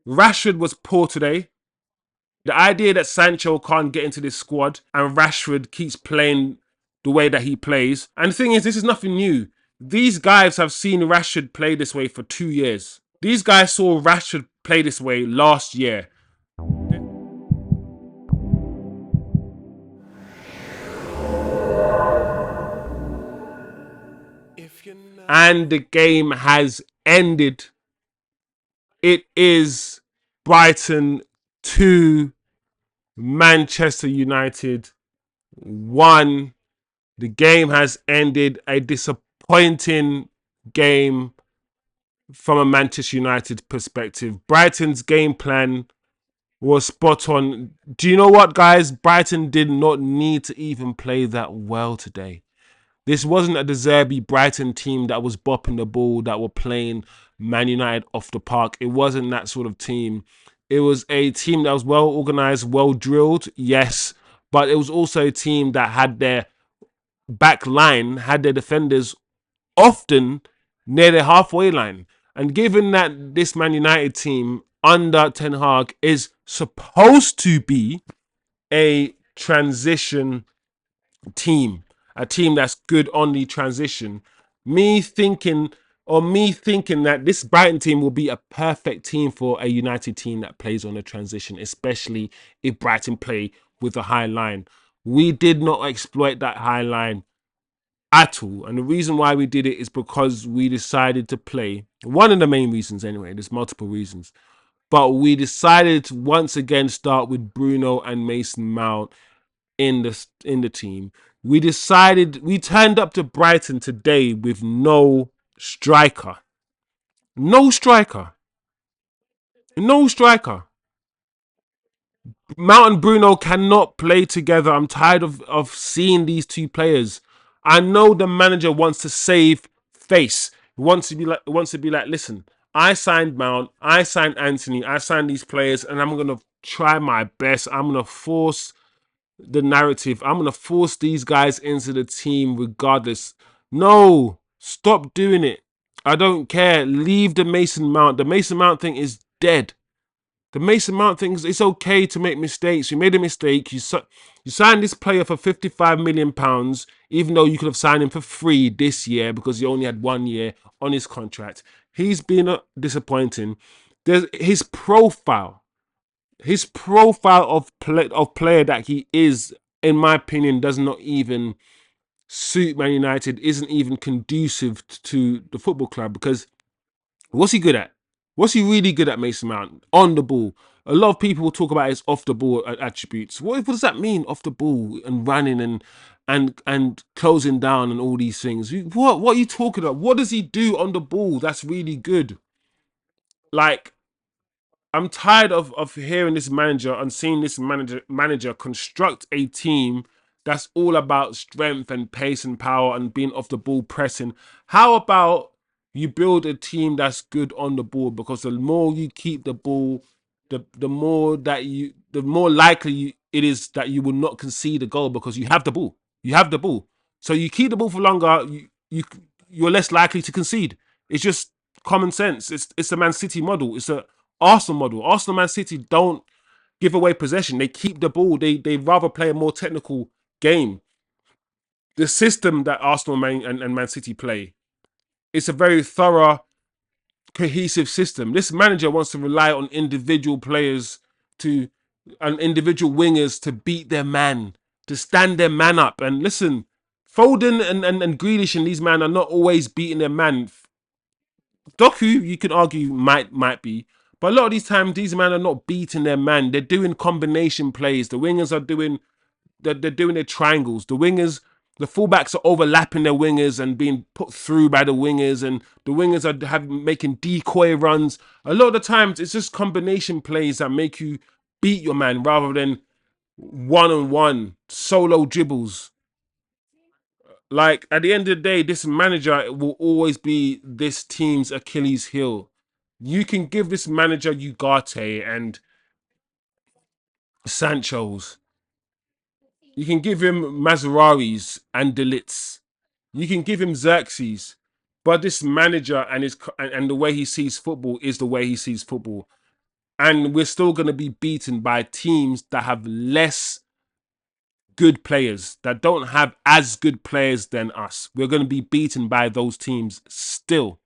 Rashford was poor today. The idea that Sancho can't get into this squad and Rashford keeps playing the way that he plays. And the thing is, this is nothing new. These guys have seen Rashford play this way for 2 years. These guys saw Rashford play this way last year. And the game has ended. It is Brighton 2, Manchester United 1. The game has ended. A disappointing game from a Manchester United perspective. Brighton's game plan was spot on. Do you know what, guys? Brighton did not need to even play that well today. This wasn't a Zirkzee Brighton team that was bopping the ball, that were playing Man United off the park. It wasn't that sort of team. It was a team that was well organised, well drilled, yes. But it was also a team that had their back line, had their defenders often near the halfway line. And given that this Man United team under Ten Hag is supposed to be a transition team, a team that's good on the transition, me thinking that this Brighton team will be a perfect team for a United team that plays on a transition, especially if Brighton play with a high line. We did not exploit that high line at all. And the reason why we did it is because we decided to play. One of the main reasons, anyway, there's multiple reasons. But we decided to once again start with Bruno and Mason Mount in the team. We turned up to Brighton today with no striker. No striker. No striker. Mount and Bruno cannot play together. I'm tired of seeing these two players. I know the manager wants to save face. He wants to be like, listen, I signed Mount, I signed Antony, I signed these players, and I'm gonna try my best. I'm gonna force the narrative. I'm gonna force these guys into the team regardless. No, stop doing it. I don't care. Leave the Mason Mount. The Mason Mount thing is dead. The Mason Mount thing, it's okay to make mistakes. You made a mistake. You signed this player for £55 million, even though you could have signed him for free this year because he only had 1 year on his contract. He's been disappointing. There's his profile of player that he is, in my opinion, does not even suit Man United. Isn't even conducive to the football club because what's he good at? What's he really good at, Mason Mount? On the ball. A lot of people will talk about his off the ball attributes. What does that mean, off the ball and running and closing down and all these things? What are you talking about? What does he do on the ball that's really good? Like, I'm tired of hearing this manager and seeing this manager construct a team that's all about strength and pace and power and being off the ball pressing. How about you build a team that's good on the ball? Because the more you keep the ball, the more likely it is that you will not concede a goal because you have the ball. You have the ball. So you keep the ball for longer, you're less likely to concede. It's just common sense. It's a Man City model. It's a Arsenal model. Arsenal, Man City don't give away possession. They keep the ball. They rather play a more technical game. The system that Arsenal and Man City play, it's a very thorough, cohesive system. This manager wants to rely on individual players and individual wingers to beat their man, to stand their man up. And listen, Foden and Grealish and these men are not always beating their man. Doku, you can argue, might be. But a lot of these times, these men are not beating their man. They're doing combination plays. The wingers are doing they're doing their triangles. The fullbacks are overlapping their wingers and being put through by the wingers, and the wingers are making decoy runs. A lot of the times, it's just combination plays that make you beat your man rather than one-on-one solo dribbles. Like, at the end of the day, this manager will always be this team's Achilles heel. You can give this manager Ugarte and Sancho's. You can give him Mazararis and Delits. You can give him Zirkzees. But this manager and the way he sees football is the way he sees football. And we're still going to be beaten by teams that have less good players, that don't have as good players than us. We're going to be beaten by those teams still.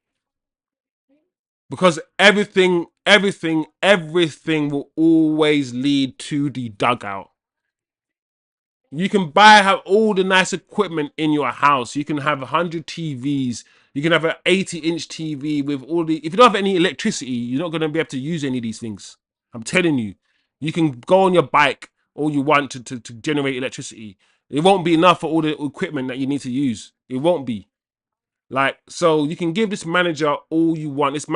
Because everything will always lead to the dugout. You can have all the nice equipment in your house. You can have 100 TVs. You can have an 80-inch TV with all the... If you don't have any electricity, you're not going to be able to use any of these things. I'm telling you. You can go on your bike all you want to generate electricity. It won't be enough for all the equipment that you need to use. It won't be. Like, so you can give this manager all you want. This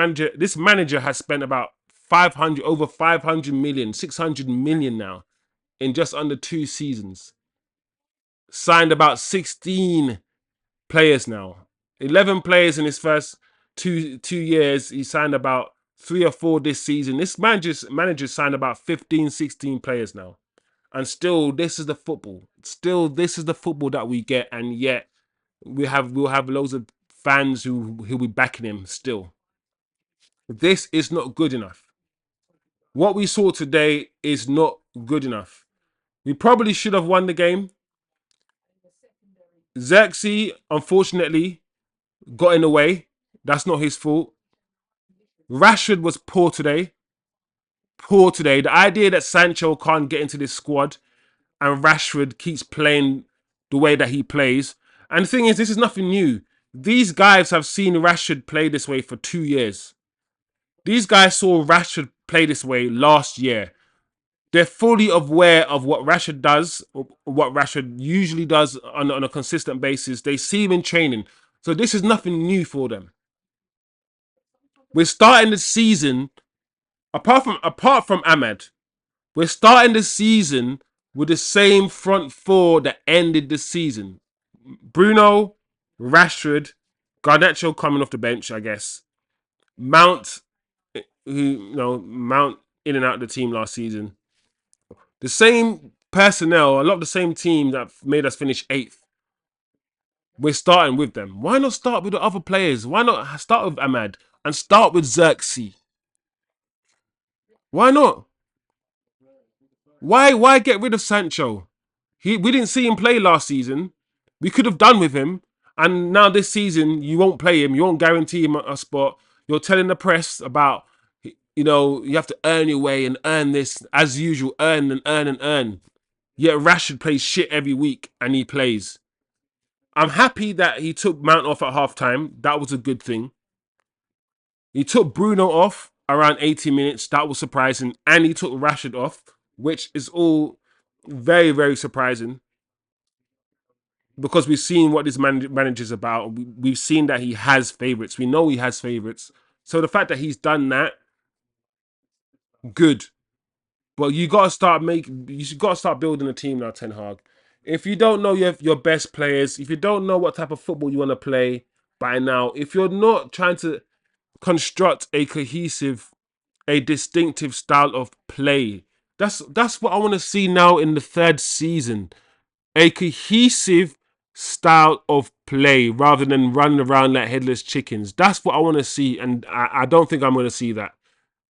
manager has spent about 500 million, 600 million now in just under 2 seasons. Signed about 16 players now. 11 players in his first two years. He signed about 3 or 4 this season. This manager signed about 15, 16 players now. And still, this is the football. Still, this is the football that we get, and yet we'll have loads of fans who'll be backing him still. This is not good enough. What we saw today is not good enough. We probably should have won the game. Zirkzee, unfortunately, got in the way. That's not his fault. Rashford was poor today. Poor today. The idea that Sancho can't get into this squad and Rashford keeps playing the way that he plays. And the thing is, this is nothing new. These guys have seen Rashford play this way for 2 years. These guys saw Rashford play this way last year. They're fully aware of what Rashford does, what Rashford usually does on a consistent basis. They see him in training. So this is nothing new for them. We're starting the season, apart from Ahmed, we're starting the season with the same front four that ended the season. Bruno, Rashford, Garnacho coming off the bench, I guess. Mount, Mount in and out of the team last season. The same personnel, a lot of the same team that made us finish 8th. We're starting with them. Why not start with the other players? Why not start with Ahmad and start with Zirkzee? Why not? Why get rid of Sancho? We didn't see him play last season. We could have done with him. And now this season, you won't play him. You won't guarantee him a spot. You're telling the press about, you have to earn your way and earn this. As usual, earn and earn and earn. Yet Rashford plays shit every week and he plays. I'm happy that he took Mount off at halftime. That was a good thing. He took Bruno off around 80 minutes. That was surprising. And he took Rashford off, which is all very, very surprising. Because we've seen what this manager's about. We've seen that he has favourites. We know he has favourites. So the fact that he's done that, good. But you got to start building a team now, Ten Hag. If you don't know your best players, if you don't know what type of football you want to play by now, if you're not trying to construct a cohesive, a distinctive style of play, that's what I want to see now in the 3rd season. A cohesive style of play rather than running around like headless chickens. That's what I want to see, and I don't think I'm going to see that.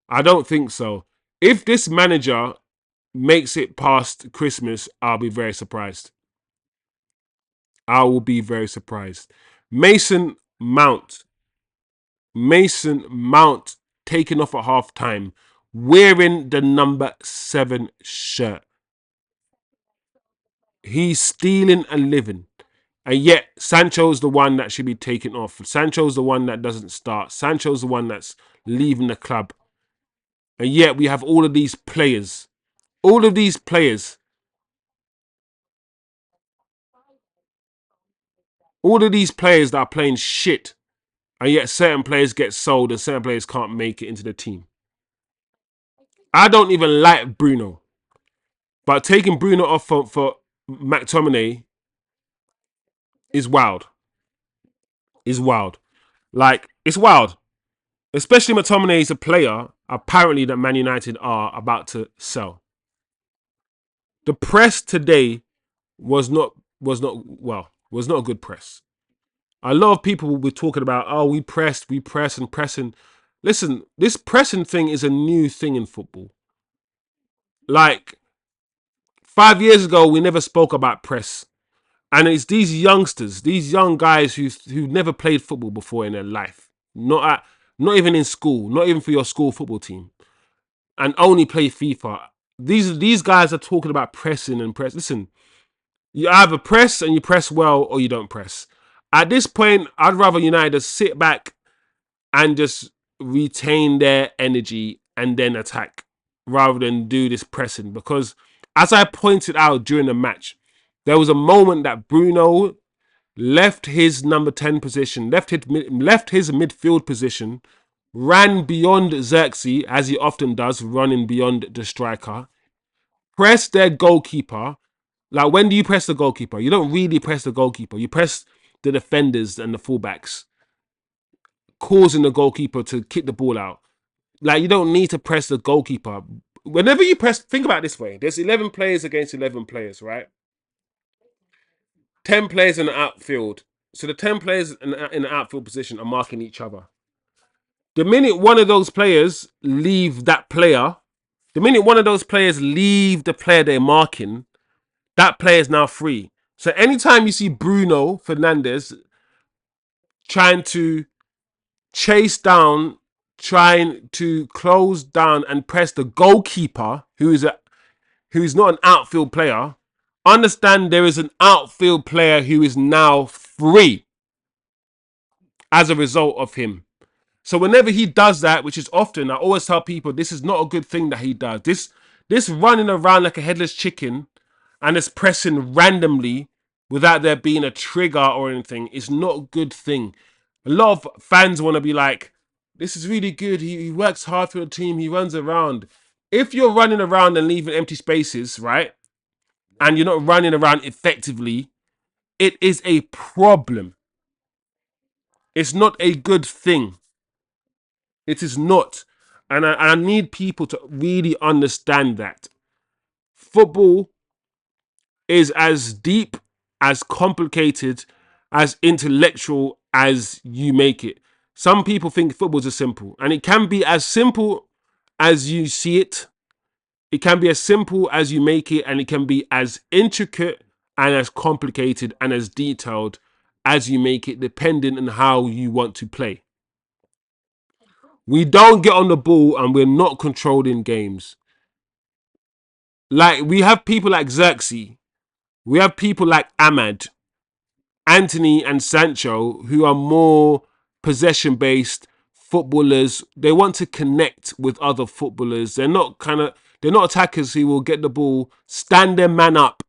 I don't think so. If this manager makes it past Christmas, I'll be very surprised. I will be very surprised. Mason Mount taken off at halftime, wearing the number 7 shirt. He's stealing a living. And yet, Sancho's the one that should be taken off. Sancho's the one that doesn't start. Sancho's the one that's leaving the club. And yet, we have all of these players. All of these players. All of these players that are playing shit. And yet, certain players get sold and certain players can't make it into the team. I don't even like Bruno. But taking Bruno off for McTominay is wild. Is wild. Like, it's wild. Especially McTominay is a player, apparently, that Man United are about to sell. The press today was not a good press. A lot of people were talking about, oh, we pressed and pressing. listen, this pressing thing is a new thing in football. Like 5 years ago, we never spoke about press. And it's these youngsters, these young guys who never played football before in their life. Not even in school, not even for your school football team. And only play FIFA. These guys are talking about pressing and press. Listen, you either press and you press well or you don't press. At this point, I'd rather United just sit back and just retain their energy and then attack rather than do this pressing. Because as I pointed out during the match, there was a moment that Bruno left his number 10 position, left his midfield position, ran beyond Zirkzee, as he often does, running beyond the striker, pressed their goalkeeper. Like, when do you press the goalkeeper? You don't really press the goalkeeper. You press the defenders and the fullbacks, causing the goalkeeper to kick the ball out. Like, you don't need to press the goalkeeper. Whenever you press, think about it this way. There's 11 players against 11 players, right? 10 players in the outfield. So the 10 players in the outfield position are marking each other. The minute one of those players leave that player, the minute one of those players leave the player they're marking, that player is now free. So anytime you see Bruno Fernandes trying to chase down, trying to close down and press the goalkeeper, who's not an outfield player, understand there is an outfield player who is now free as a result of him. So whenever he does that, which is often, I always tell people this is not a good thing that he does. This running around like a headless chicken and this pressing randomly without there being a trigger or anything is not a good thing. A lot of fans want to be like, this is really good. He works hard for the team. He runs around. If you're running around and leaving empty spaces, right, and you're not running around effectively, it is a problem. It's not a good thing. It is not. And I need people to really understand that. Football is as deep, as complicated, as intellectual as you make it. Some people think footballs are simple, and it can be as simple as you see it. It can be as simple as you make it, and it can be as intricate and as complicated and as detailed as you make it, depending on how you want to play. We don't get on the ball and we're not controlling games. Like, we have people like Zirkzee, we have people like Ahmad, Antony and Sancho, who are more possession based footballers. They want to connect with other footballers. They're not attackers who will get the ball, stand their man up,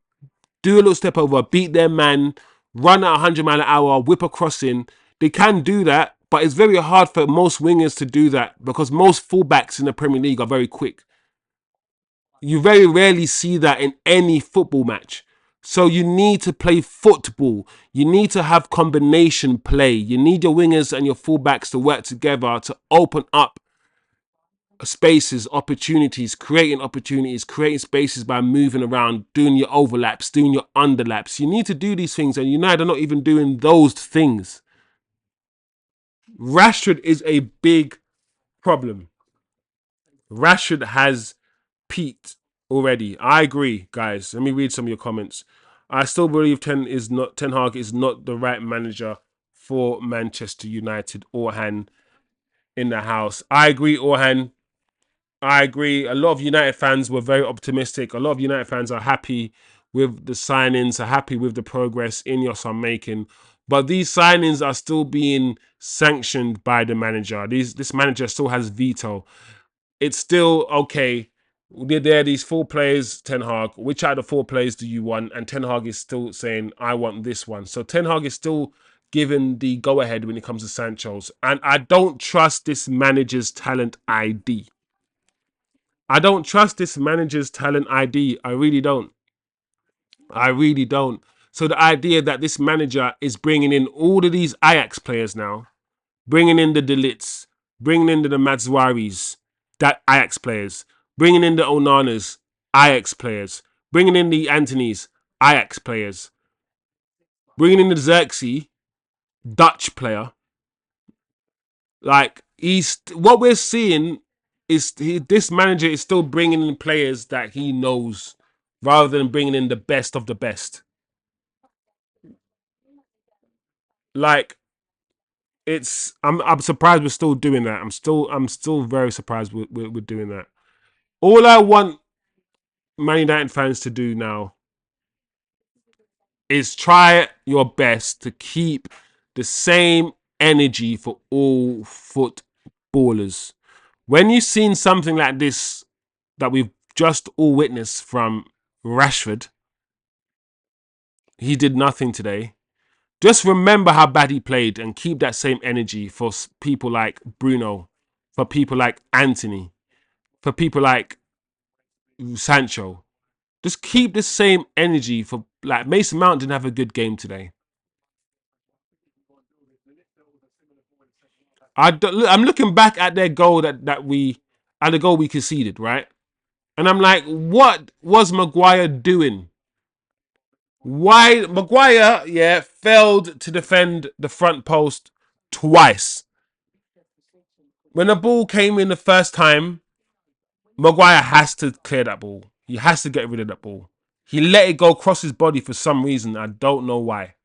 do a little step over, beat their man, run at 100 mph, whip a crossing. They can do that, but it's very hard for most wingers to do that because most fullbacks in the Premier League are very quick. You very rarely see that in any football match. So you need to play football. You need to have combination play. You need your wingers and your fullbacks to work together to open up spaces, opportunities, creating spaces by moving around, doing your overlaps, doing your underlaps. You need to do these things, and United are not even doing those things. Rashford is a big problem. Rashford has peaked already. I agree, guys. Let me read some of your comments. I still believe Ten Hag is not the right manager for Manchester United. Orhan in the house. I agree, Orhan. I agree. A lot of United fans were very optimistic. A lot of United fans are happy with the signings, are happy with the progress Ineos are making. But these signings are still being sanctioned by the manager. This manager still has veto. It's still okay. There are these 4 players, Ten Hag. Which out of the 4 players do you want? And Ten Hag is still saying, I want this one. So Ten Hag is still given the go-ahead when it comes to Sancho's. And I don't trust this manager's talent ID. I don't trust this manager's talent ID. I really don't. I really don't. So the idea that this manager is bringing in all of these Ajax players now, bringing in the Lits, bringing in the Matswaris, that Ajax players, bringing in the Onanas, Ajax players, bringing in the Antonys, Ajax players, bringing in the Zirkzee, Dutch player. Like, what we're seeing is this manager is still bringing in players that he knows rather than bringing in the best of the best. Like I'm surprised we're still doing that. I'm still very surprised we're doing that. All I want Man United fans to do now is try your best to keep the same energy for all footballers. When you've seen something like this that we've just all witnessed from Rashford, he did nothing today. Just remember how bad he played and keep that same energy for people like Bruno, for people like Antony, for people like Sancho. Just keep the same energy for like Mason Mount didn't have a good game today. I'm looking back at their goal at the goal we conceded, right? And I'm like, what was Maguire doing? Why Maguire, yeah, failed to defend the front post twice. When the ball came in the first time, Maguire has to clear that ball. He has to get rid of that ball. He let it go across his body for some reason. I don't know why.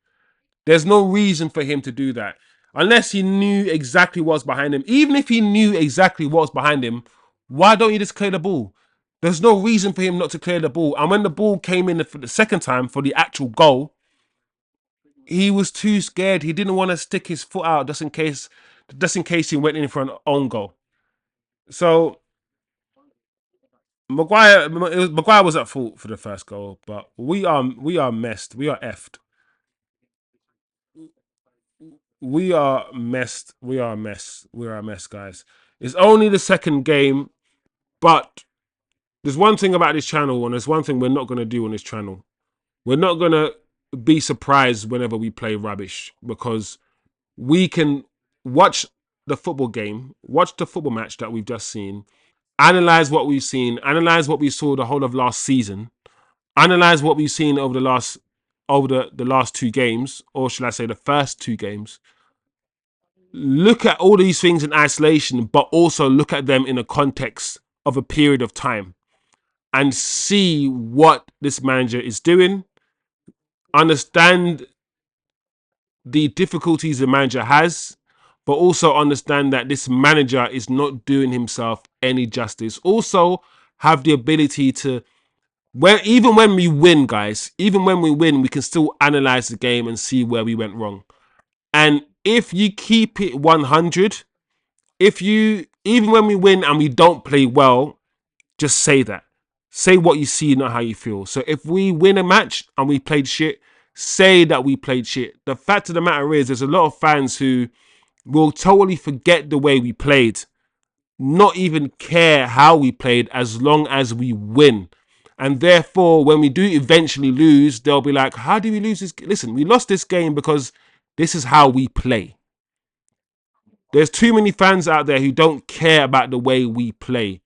There's no reason for him to do that. Unless he knew exactly what's behind him. Even if he knew exactly what's behind him, why don't you just clear the ball? There's no reason for him not to clear the ball. And when the ball came in for the second time for the actual goal, he was too scared. He didn't want to stick his foot out just in case he went in for an own goal. So Maguire was at fault for the first goal, but we are messed. We are effed. We are messed. We are a mess. We are a mess, guys. It's only the second game, but there's one thing about this channel, and there's one thing we're not going to do on this channel. We're not going to be surprised whenever we play rubbish because we can watch the football game, watch the football match that we've just seen, analyze what we've seen, analyze what we saw the whole of last season, analyze what we've seen over the last two games, or should I say the first two games. Look at all these things in isolation, but also look at them in a context of a period of time and see what this manager is doing. Understand the difficulties the manager has, but also understand that this manager is not doing himself any justice. Also, have the ability to, even when we win, guys, even when we win, we can still analyze the game and see where we went wrong. And if you keep it 100, even when we win and we don't play well, just say that. Say what you see, not how you feel. So if we win a match and we played shit, say that we played shit. The fact of the matter is, there's a lot of fans who will totally forget the way we played, not even care how we played as long as we win. And therefore, when we do eventually lose, they'll be like, how do we lose this? Listen, we lost this game because this is how we play. There's too many fans out there who don't care about the way we play.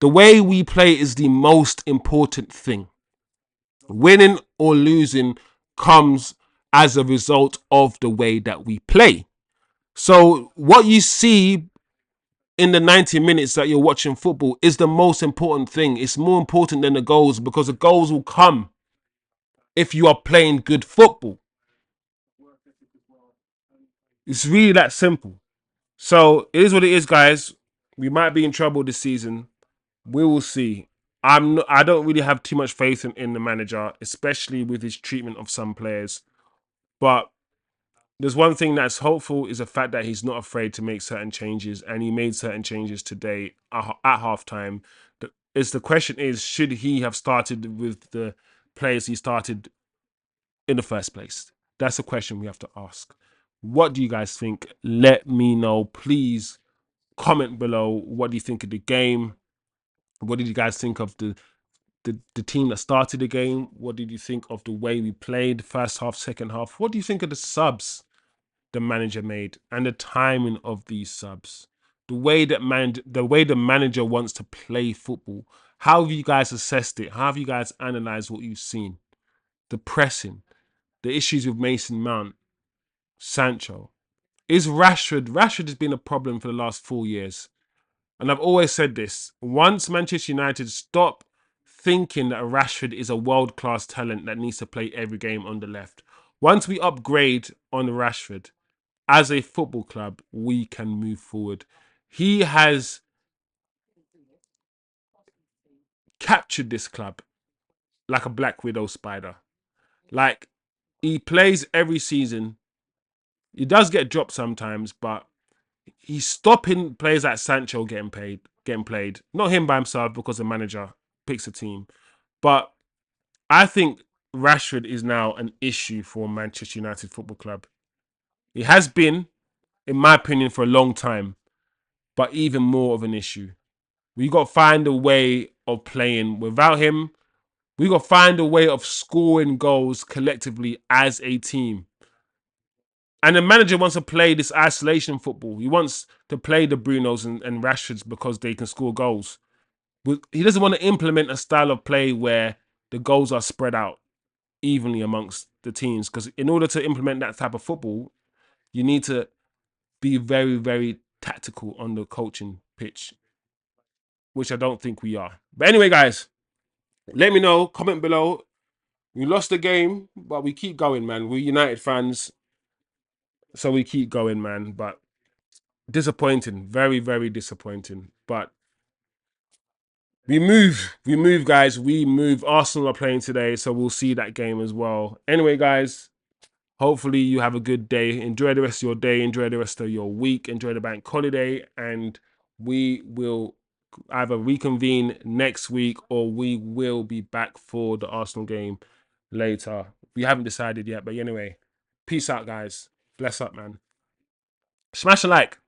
The way we play is the most important thing. Winning or losing comes as a result of the way that we play. So what you see in the 90 minutes that you're watching football is the most important thing. It's more important than the goals because the goals will come if you are playing good football. It's really that simple. So it is what it is, guys. We might be in trouble this season. We will see. I don't really have too much faith in the manager, especially with his treatment of some players. But there's one thing that's hopeful is the fact that he's not afraid to make certain changes, and he made certain changes today at halftime. The question is, should he have started with the players he started in the first place? That's a question we have to ask. What do you guys think? Let me know. Please comment below. What do you think of the game? What did you guys think of the team that started the game? What did you think of the way we played first half, second half? What do you think of the subs the manager made and the timing of these subs? The way the manager wants to play football. How have you guys assessed it? How have you guys analyzed what you've seen? The pressing, the issues with Mason Mount, Sancho. is Rashford. Rashford has been a problem for the last 4 years. And I've always said this. Once Manchester United stop thinking that Rashford is a world-class talent that needs to play every game on the left. Once we upgrade on Rashford as a football club, we can move forward. He has captured this club like a black widow spider. Like, he plays every season. He does get dropped sometimes, but he's stopping players like Sancho getting played. Not him by himself because the manager picks a team. But I think Rashford is now an issue for Manchester United Football Club. He has been, in my opinion, for a long time, but even more of an issue. We got to find a way of playing without him. We got to find a way of scoring goals collectively as a team. And the manager wants to play this isolation football. He wants to play the Brunos and Rashfords because they can score goals. He doesn't want to implement a style of play where the goals are spread out evenly amongst the teams. Because in order to implement that type of football, you need to be very, very tactical on the coaching pitch, which I don't think we are. But anyway, guys, let me know, comment below. We lost the game, but we keep going, man. We're United fans, so we keep going, man. But disappointing, very, very disappointing. But we move, guys. We move. Arsenal are playing today, so we'll see that game as well. Anyway, guys, hopefully you have a good day. Enjoy the rest of your day. Enjoy the rest of your week. Enjoy the bank holiday, and we will either reconvene next week or we will be back for the Arsenal game later. We haven't decided yet, but anyway, peace out, guys. Bless up, man. Smash a like.